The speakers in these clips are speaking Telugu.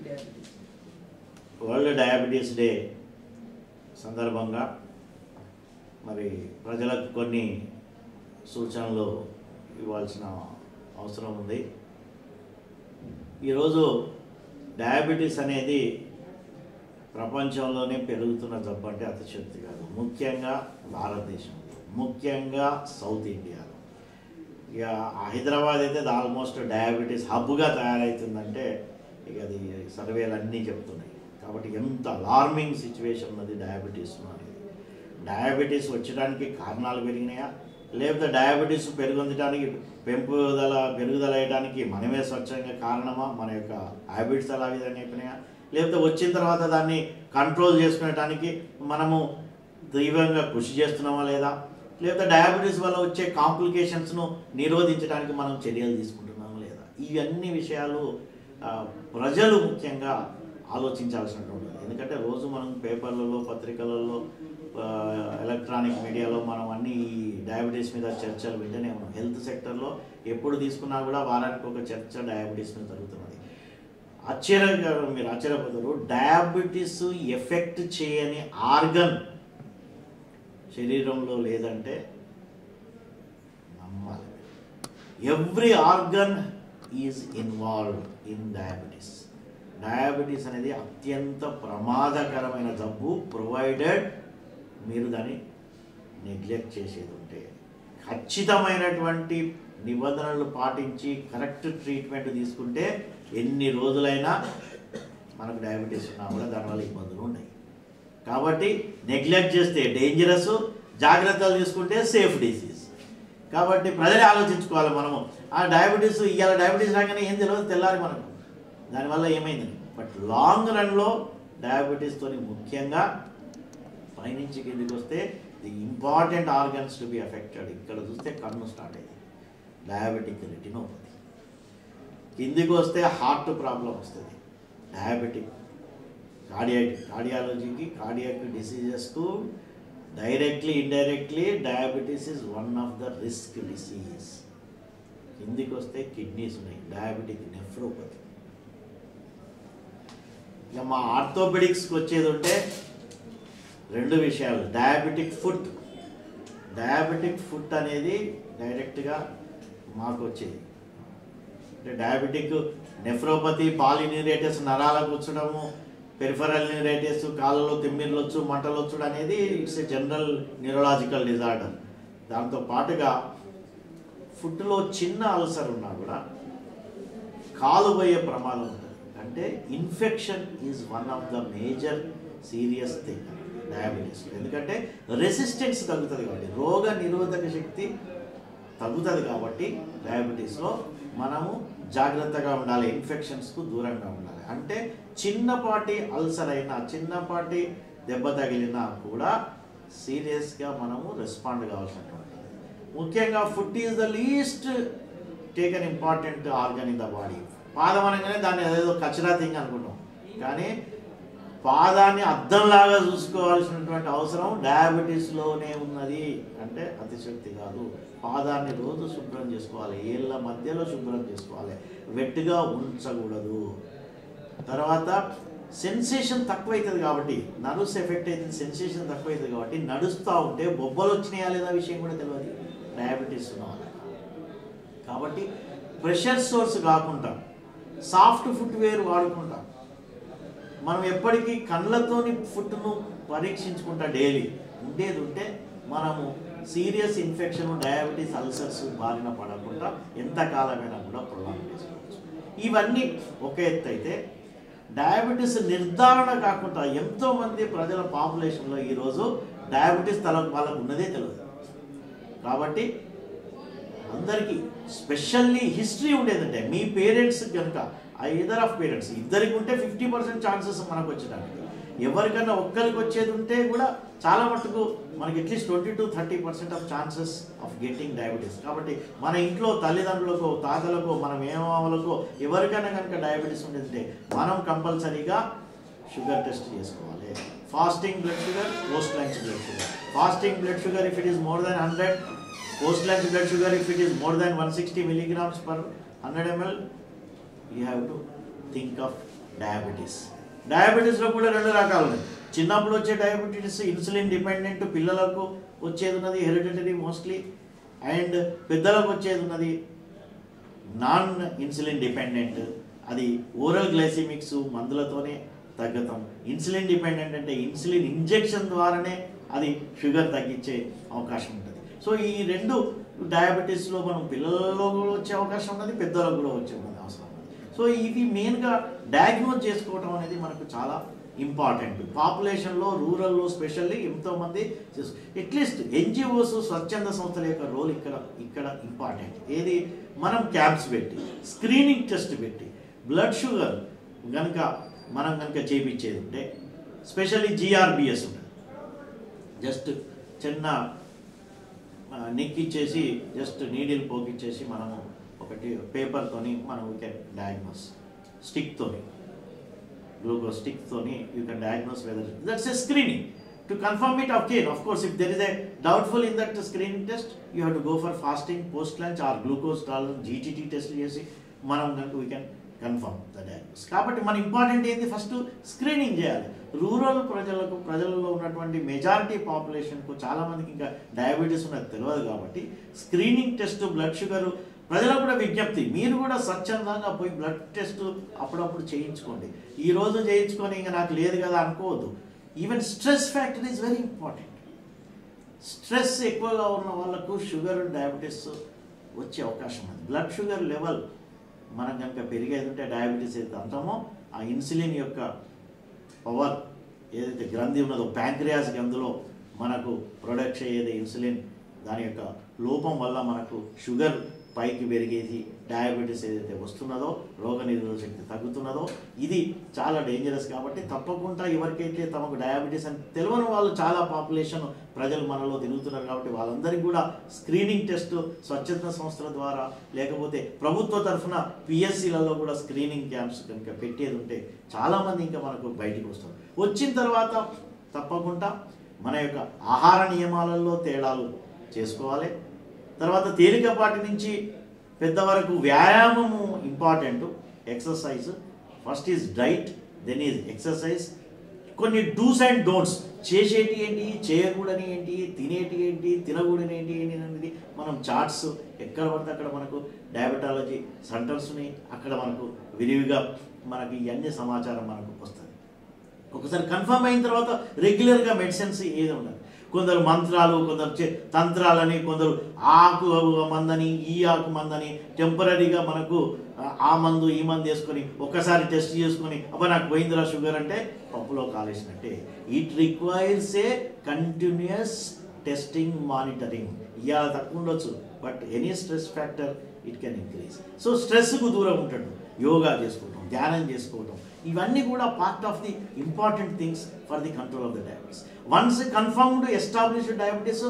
diabetes? వరల్డ్ డయాబెటీస్ డే సందర్భంగా మరి ప్రజలకు కొన్ని సూచనలు ఇవ్వాల్సిన అవసరం ఉంది. ఈరోజు డయాబెటీస్ అనేది ప్రపంచంలోనే పెరుగుతున్న జబ్బు అంటే అతిశక్తి కాదు. ముఖ్యంగా భారతదేశంలో, ముఖ్యంగా సౌత్ ఇండియాలో. ఇక హైదరాబాద్ అయితే ఆల్మోస్ట్ డయాబెటీస్ హబ్గా తయారవుతుందంటే ఇక అది సర్వేలు అన్నీ చెప్తున్నాయి. కాబట్టి ఎంత అలార్మింగ్ సిచ్యువేషన్ ఉన్నది డయాబెటీస్ అనేది. డయాబెటీస్ వచ్చడానికి కారణాలు పెరిగినాయా, లేకపోతే డయాబెటీస్ పెరుగుదల అయ్యడానికి మనమే స్వచ్ఛంగా కారణమా, మన యొక్క హ్యాబిట్స్ అలా విధంగా అయిపోయినాయా, లేకపోతే వచ్చిన తర్వాత దాన్ని కంట్రోల్ చేసుకునేటానికి మనము తీవ్రంగా కృషి చేస్తున్నామా లేదా, లేకపోతే డయాబెటీస్ వల్ల వచ్చే కాంప్లికేషన్స్ను నిరోధించడానికి మనం చర్యలు తీసుకుంటున్నామా లేదా, ఇవన్నీ విషయాలు ప్రజలు ముఖ్యంగా ఆలోచించాల్సినటువంటి. ఎందుకంటే రోజు మనం పేపర్లలో, పత్రికలలో, ఎలక్ట్రానిక్ మీడియాలో మనం అన్ని డయాబెటీస్ మీద చర్చలు వింటూనే ఉన్నాం. హెల్త్ సెక్టర్లో ఎప్పుడు తీసుకున్నా కూడా వారానికి ఒక చర్చ డయాబెటీస్ మీద జరుగుతున్నది. మీరు ఆశ్చర్యపోతారు, డయాబెటీస్ ఎఫెక్ట్ చేయని ఆర్గన్ శరీరంలో లేదంటే నమ్మాలి. Every organ is involved in diabetes. Diabetes అనేది అత్యంత ప్రమాదకరమైన జబ్బు, ప్రొవైడెడ్ మీరు దాన్ని నెగ్లెక్ట్ చేసేది ఉంటే. ఖచ్చితమైనటువంటి నిబంధనలు పాటించి కరెక్ట్ ట్రీట్మెంట్ తీసుకుంటే ఎన్ని రోజులైనా మనకు డయాబెటీస్ ఉన్నా కూడా దానివల్ల ఇబ్బందులు ఉన్నాయి. కాబట్టి నెగ్లెక్ట్ చేస్తే డేంజరస్, జాగ్రత్తలు తీసుకుంటే సేఫ్ డిసీజ్. కాబట్టి ప్రజలే ఆలోచించుకోవాలి. మనము ఆ డయాబెటీస్ ఇవాళ డయాబెటీస్ రాగానే ఏం తెలియదు, తెల్లారి మనకు దానివల్ల ఏమైందని. బట్ లాంగ్ రన్లో డయాబెటీస్తో ముఖ్యంగా పైనుంచి కిందికి వస్తే the important organs to be affected. ఇక్కడ చూస్తే కన్ను స్టార్ట్ అయింది, డయాబెటిక్ రెటినోపతి. కిందికి వస్తే హార్ట్ ప్రాబ్లం వస్తుంది, డయాబెటిక్ కార్డియాలజీకి, కార్డియాక్ డిసీజెస్కు directly indirectly diabetes is one of the risk disease. కిందికి వస్తే కిడ్నీస్ ఉన్నాయి, డయాబెటిక్ నెఫ్రోపతి. ఇక మా ఆర్థోపెడిక్స్కి వచ్చేది ఉంటే రెండు విషయాలు. డయాబెటిక్ ఫుట్ అనేది డైరెక్ట్గా మాకు వచ్చేది. అంటే డయాబెటిక్ నెఫ్రోపతి, పాలిన్యూరేటస్ నరాలకు వచ్చడము, పెరిఫరల్ న్యూరైటిస్, కాళ్ళలో తిమ్మిర్లు వచ్చు, మంటలు వచ్చుడు అనేది it's a general neurological disorder. దాంతో పాటుగా ఫుట్లో చిన్న అల్సర్ ఉన్నా కూడా కాలు పోయే ప్రమాదం ఉంటుంది. అంటే infection is one of the major serious thing diabetes. ఎందుకంటే రెసిస్టెన్స్ తగ్గుతుంది కాబట్టి, రోగ నిరోధక శక్తి తగ్గుతుంది కాబట్టి డయాబెటీస్లో మనము జాగ్రత్తగా ఉండాలి, ఇన్ఫెక్షన్స్కు దూరంగా ఉండాలి. అంటే చిన్నపాటి అల్సర్ అయినా, చిన్నపాటి దెబ్బ తగిలినా కూడా సీరియస్గా మనము రెస్పాండ్ కావాల్సినటువంటి. ముఖ్యంగా food is the least taken important organ in the body. పాదం అనగానే దాన్ని అదేదో కచరా థింగ్ అనుకుంటాం, కానీ పాదాన్ని అద్దంలాగా చూసుకోవాల్సినటువంటి అవసరం డయాబెటీస్లోనే ఉన్నది. అంటే అతిశక్తి కాదు. పాదాన్ని రోజు శుభ్రం చేసుకోవాలి, ఏళ్ళ మధ్యలో శుభ్రం చేసుకోవాలి, వెట్టుగా ఉంచకూడదు. తర్వాత సెన్సేషన్ తక్కువవుతుంది కాబట్టి, నర్వ్స్ ఎఫెక్ట్ అవుతుంది, సెన్సేషన్ తక్కువవుతుంది కాబట్టి నడుస్తూ ఉంటే బొబ్బలు వచ్చినాయా లేదా విషయం కూడా తెలియదు డయాబెటీస్ ఉన్న వాళ్ళకి. కాబట్టి ప్రెషర్ సోర్స్ కాకుండా సాఫ్ట్ ఫుట్వేర్ వాడుకుంటాం. మనం ఎప్పటికీ కళ్ళతోని ఫుడ్ను పరీక్షించుకుంటా డైలీ ఉండేది ఉంటే మనము సీరియస్ ఇన్ఫెక్షన్, డయాబెటీస్, అల్సర్స్ బారిన పడకుండా ఎంతకాలమైనా కూడా ప్రొలాంగ్ చేసుకోవచ్చు. ఇవన్నీ ఒక ఎత్తు అయితే, డయాబెటీస్ నిర్ధారణ కాకుండా ఎంతోమంది ప్రజల పాపులేషన్లో ఈరోజు డయాబెటీస్ వాళ్ళకు ఉన్నదే తెలియదు. కాబట్టి అందరికీ స్పెషల్లీ హిస్టరీ ఉండేదంటే, మీ పేరెంట్స్ కనుక ఐదర్ ఆఫ్ పేరెంట్స్ ఇద్దరికి ఉంటే 50% ఛాన్సెస్ మనకు వచ్చేదానికి. ఎవరికన్నా ఒక్కరికి వచ్చేది ఉంటే కూడా చాలా మటుకు మనకి at least 20 to 30% of chances of getting diabetes. కాబట్టి మన ఇంట్లో తల్లిదండ్రులకో, తాతలకో, మన మేనమామలకో ఎవరికైనా కనుక డయాబెటీస్ ఉండేదంటే మనం కంపల్సరీగా షుగర్ టెస్ట్ చేసుకోవాలి. Fasting blood sugar, post lunch blood sugar. Fasting blood sugar if it is more than 100, post lunch blood sugar if it is more than 160 milligrams per 100 ml, you have to think of డయాబెటీస్లో కూడా 2 రకాలు ఉన్నాయి. చిన్నప్పుడు వచ్చే డయాబెటీస్ ఇన్సులిన్ డిపెండెంట్, పిల్లలకు వచ్చేది ఉన్నది హెరిడిటరీ మోస్ట్లీ, అండ్ పెద్దలకు వచ్చేది ఉన్నది నాన్ ఇన్సులిన్ డిపెండెంట్, అది ఓరల్ గ్లైసిమిక్స్ మందులతోనే తగ్గుతాం. ఇన్సులిన్ డిపెండెంట్ అంటే ఇన్సులిన్ ఇంజెక్షన్ ద్వారానే అది షుగర్ తగ్గించే అవకాశం ఉంటుంది. సో ఈ 2 డయాబెటీస్లో మనం పిల్లలలో కూడా వచ్చే అవకాశం ఉన్నది, పెద్దలకు కూడా వచ్చే అవసరం ఉన్నది. సో ఇవి మెయిన్గా డయాగ్నోజ్ చేసుకోవడం అనేది మనకు చాలా ఇంపార్టెంట్. పాపులేషన్లో రూరల్లో స్పెషల్లీ ఎంతోమంది అట్లీస్ట్ ఎన్జిఓస్ స్వచ్ఛంద సంస్థల యొక్క రోల్ ఇక్కడ ఇంపార్టెంట్. ఏది మనం క్యాంప్స్ పెట్టి స్క్రీనింగ్ టెస్ట్ పెట్టి బ్లడ్ షుగర్ మనం కనుక చేయించేది ఉంటే స్పెషల్లీ GRBS ఉంటుంది. జస్ట్ చిన్న నెక్కిచ్చేసి జస్ట్ నీడిల్ పోకిచ్చేసి మనము ఒకటి పేపర్తోని మనం యూ కెన్ డయాగ్నోస్, స్టిక్తోని గ్లూకోజ్ స్టిక్తోని you can diagnose whether that's a screening to confirm it. Of course if there is a doubtful in that screening test you have to go for fasting, post lunch or glucose tolerance GTT test చేసి మనం కనుక we can confirm the diagnose. కాబట్టి మన ఇంపార్టెంట్ ఏంటి, ఫస్ట్ స్క్రీనింగ్ చేయాలి. రూరల్ ప్రజలలో ఉన్నటువంటి మెజారిటీ పాపులేషన్కు చాలామందికి ఇంకా డయాబెటీస్ ఉన్నది తెలియదు. కాబట్టి స్క్రీనింగ్ టెస్ట్, బ్లడ్ షుగర్ ప్రజలకు కూడా విజ్ఞప్తి, మీరు కూడా స్వచ్ఛందంగా పోయి బ్లడ్ టెస్ట్ అప్పుడప్పుడు చేయించుకోండి. ఈరోజు చేయించుకొని ఇంకా నాకు లేదు కదా అనుకోవద్దు. Even stress factor is very important. Stress ఎక్కువగా ఉన్న వాళ్ళకు షుగర్, డయాబెటీస్ వచ్చే అవకాశం ఉంది. బ్లడ్ షుగర్ లెవెల్ మనం కనుక పెరిగేది ఉంటే డయాబెటీస్ ఏదైతే అంటామో ఆ ఇన్సులిన్ యొక్క పవర్ ఏదైతే గ్రంథి ఉన్నదో ప్యాంక్రియాస్ గ్రంథిలో మనకు ప్రొడక్ట్ అయ్యేది ఇన్సులిన్, దాని యొక్క లోపం వల్ల మనకు షుగర్ పైకి పెరిగేసి డయాబెటీస్ ఏదైతే వస్తున్నదో, రోగనిరోధక శక్తి తగ్గుతున్నదో ఇది చాలా డేంజరస్. కాబట్టి తప్పకుండా ఎవరికైతే తమకు డయాబెటీస్ అని తెలియని వాళ్ళు చాలా పాపులేషన్ ప్రజలు మనలో తిరుగుతున్నారు. కాబట్టి వాళ్ళందరికీ కూడా స్క్రీనింగ్ టెస్ట్ స్వచ్ఛంద సంస్థల ద్వారా లేకపోతే ప్రభుత్వ తరఫున PSCలలో కూడా స్క్రీనింగ్ క్యాంప్స్ కనుక పెట్టేది ఉంటే చాలామంది ఇంకా మనకు బయటికి వస్తారు. వచ్చిన తర్వాత తప్పకుండా మన యొక్క ఆహార నియమాలలో తేడాలు చేసుకోవాలి. తర్వాత తేలికపాటి నుంచి పెద్ద వరకు వ్యాయామము important, exercise. First is diet, then is exercise. కొన్ని డూస్ అండ్ డోంట్స్, చేసేటి ఏంటి, చేయకూడని ఏంటి, తినేటి ఏంటి, తినకూడని ఏంటి అనేది మనం చార్ట్స్ ఎక్కడ పడితే అక్కడ మనకు డయాబెటాలజీ సెంటర్స్ని అక్కడ మనకు విరివిగా మనకి ఇవన్నీ సమాచారం మనకు వస్తుంది. ఒకసారి కన్ఫర్మ్ అయిన తర్వాత రెగ్యులర్గా మెడిసిన్స్ ఏది ఉండాలి. కొందరు మంత్రాలు, కొందరు తంత్రాలని, కొందరు ఆకు మందని, ఈ ఆకు మందని టెంపరీగా మనకు ఆ మందు ఈ మందు వేసుకొని ఒక్కసారి టెస్ట్ చేసుకొని అబ్బా నాకు పోయిందిరా షుగర్ అంటే పప్పులో కాలేసినట్టే. It requires a continuous testing, monitoring. ఇవాళ తక్కువ ఉండొచ్చు, but any stress factor it can increase. So స్ట్రెస్కు దూరం ఉంటాడు, యోగా చేసుకోవటం, ధ్యానం చేసుకోవటం, ఇవన్నీ కూడా part of the important things for the control of the diabetes. Once confirmed established diabetes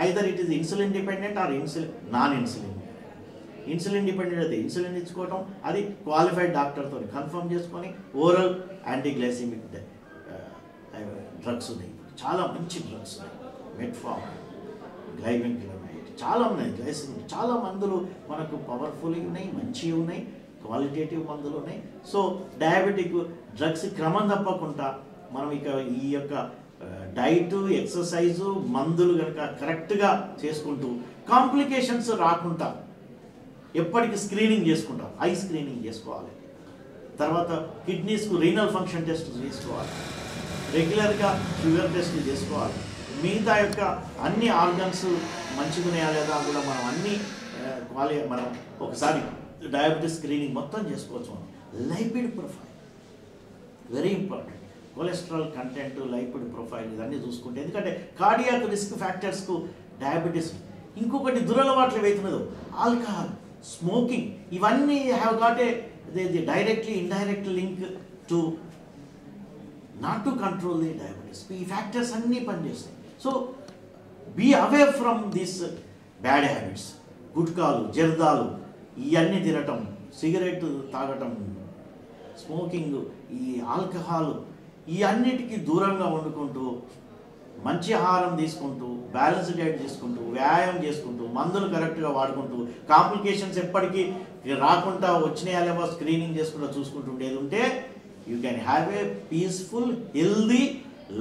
either it is insulin dependent or non insulin. Insulin dependent అయితే ఇన్సులిన్ ఇచ్చుకోవటం, అది క్వాలిఫైడ్ డాక్టర్తో కన్ఫర్మ్ చేసుకొని ఓరల్ యాంటీగ్లైసిమిక్ డ్రగ్స్ ఉన్నాయి, చాలా మంచి డ్రగ్స్ ఉన్నాయి. మెట్ఫార్మిన్, గ్లైబెన్క్విలమైడ్, చాలా ఉన్నాయి. గ్లైసిమిక్ చాలా మందులు మనకు పవర్ఫుల్ ఉన్నాయి, మంచివి ఉన్నాయి, క్వాలిటేటివ్ మందులు ఉన్నాయి. సో డయాబెటిక్ డ్రగ్స్ క్రమం తప్పకుండా మనం ఇక ఈ యొక్క డైట్, ఎక్సర్సైజు, మందులు కనుక కరెక్ట్గా చేసుకుంటూ కాంప్లికేషన్స్ రాకుండా ఎప్పటికీ స్క్రీనింగ్ చేసుకుంటాం. ఐ స్క్రీనింగ్ చేసుకోవాలి. తర్వాత కిడ్నీస్కు రీనల్ ఫంక్షన్ టెస్ట్ చేసుకోవాలి. రెగ్యులర్గా షుగర్ టెస్ట్ చేసుకోవాలి. మిగతా యొక్క అన్ని ఆర్గన్స్ మంచిగున్నాయా లేదా కూడా మనం అన్ని మనం ఒకసారి డయాబెటీస్ స్క్రీనింగ్ మొత్తం చేసుకోవచ్చు. మనం lipid profile very important. Cholesterol content, lipid profile ఇవన్నీ చూసుకుంటే, ఎందుకంటే కార్డియాక్ రిస్క్ ఫ్యాక్టర్స్కు డయాబెటీస్. ఇంకొకటి దురలవాట్లు ఏవైతున్నదో ఆల్కహాల్, స్మోకింగ్, ఇవన్నీ have got a directly indirect link to not to control the diabetes. ఈ ఫ్యాక్టర్స్ అన్నీ పనిచేస్తాయి. So be away from this bad habits. గుట్కాలు, జర్దాలు ఇవన్నీ తినటం, సిగరెట్ తాగటం, స్మోకింగ్, ఈ ఆల్కహాల్, ఈ అన్నిటికీ దూరంగా వండుకుంటూ మంచి ఆహారం తీసుకుంటూ బ్యాలెన్స్ డైట్ తీసుకుంటూ వ్యాయామం చేసుకుంటూ మందులు కరెక్ట్గా వాడుకుంటూ కాంప్లికేషన్స్ ఎప్పటికీ రాకుండా వచ్చినాయా లేవో స్క్రీనింగ్ చేసుకుంటూ చూసుకుంటూ ఉండేది ఉంటే you can have a peaceful healthy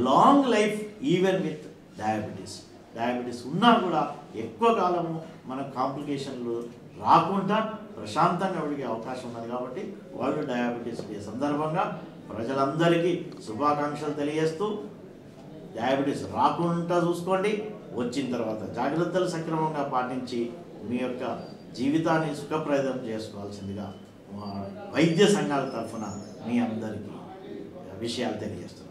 long life even with diabetes. Diabetes ఉన్నా కూడా ఎక్కువ కాలము మనకు కాంప్లికేషన్లు రాకుండా ప్రశాంతంగా ఉడికే అవకాశం ఉన్నది. కాబట్టి వరల్డ్ డయాబెటీస్ డే సందర్భంగా ప్రజలందరికీ శుభాకాంక్షలు తెలియజేస్తూ, డయాబెటీస్ రాకుండా చూసుకోండి, వచ్చిన తర్వాత జాగ్రత్తలు సక్రమంగా పాటించి మీ యొక్క జీవితాన్ని సుఖప్రదం చేసుకోవాల్సిందిగా వైద్య సంఘాల తరఫున మీ అందరికీ విషయాలు తెలియజేస్తున్నాను.